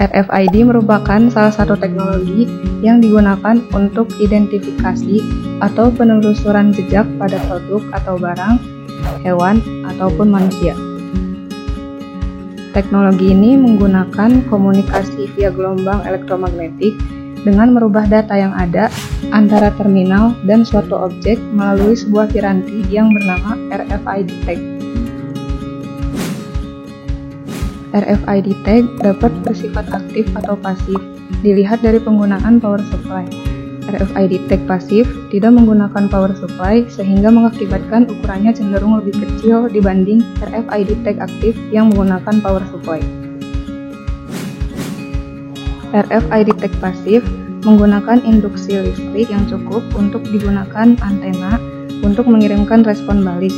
RFID merupakan salah satu teknologi yang digunakan untuk identifikasi atau penelusuran jejak pada produk atau barang, hewan, ataupun manusia. Teknologi ini menggunakan komunikasi via gelombang elektromagnetik dengan merubah data yang ada antara terminal dan suatu objek melalui sebuah piranti yang bernama RFID tag. RFID tag dapat bersifat aktif atau pasif, dilihat dari penggunaan power supply. RFID tag pasif tidak menggunakan power supply sehingga mengakibatkan ukurannya cenderung lebih kecil dibanding RFID tag aktif yang menggunakan power supply. RFID tag pasif menggunakan induksi listrik yang cukup untuk digunakan antena untuk mengirimkan respon balik.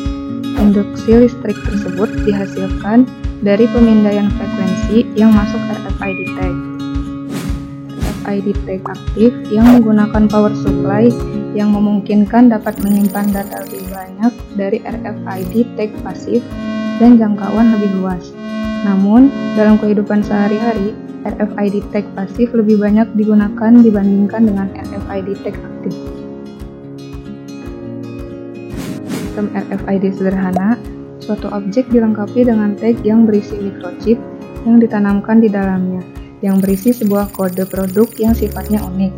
Induksi listrik tersebut dihasilkan dari pemindaian frekuensi yang masuk RFID tag. RFID tag aktif yang menggunakan power supply yang memungkinkan dapat menyimpan data lebih banyak dari RFID tag pasif dan jangkauan lebih luas. Namun, dalam kehidupan sehari-hari, RFID tag pasif lebih banyak digunakan dibandingkan dengan RFID tag aktif. Sistem RFID sederhana, suatu objek dilengkapi dengan tag yang berisi microchip yang ditanamkan di dalamnya, yang berisi sebuah kode produk yang sifatnya unik.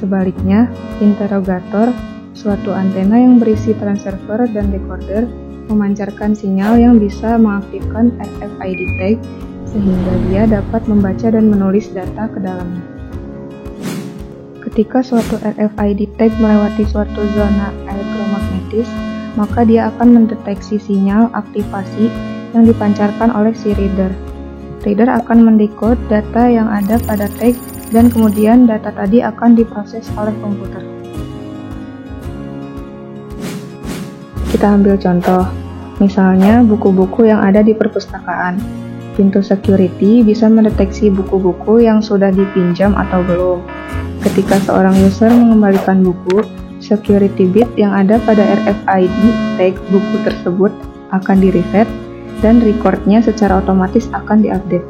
Sebaliknya, interrogator, suatu antena yang berisi transceiver dan decoder, memancarkan sinyal yang bisa mengaktifkan RFID tag sehingga dia dapat membaca dan menulis data ke dalamnya. Ketika suatu RFID tag melewati suatu zona elektromagnetis, maka dia akan mendeteksi sinyal aktivasi yang dipancarkan oleh si reader. Reader akan mendekode data yang ada pada tag dan kemudian data tadi akan diproses oleh komputer. Kita ambil contoh, misalnya buku-buku yang ada di perpustakaan. Pintu security bisa mendeteksi buku-buku yang sudah dipinjam atau belum. Ketika seorang user mengembalikan buku, security bit yang ada pada RFID tag buku tersebut akan di-reset dan recordnya secara otomatis akan diupdate.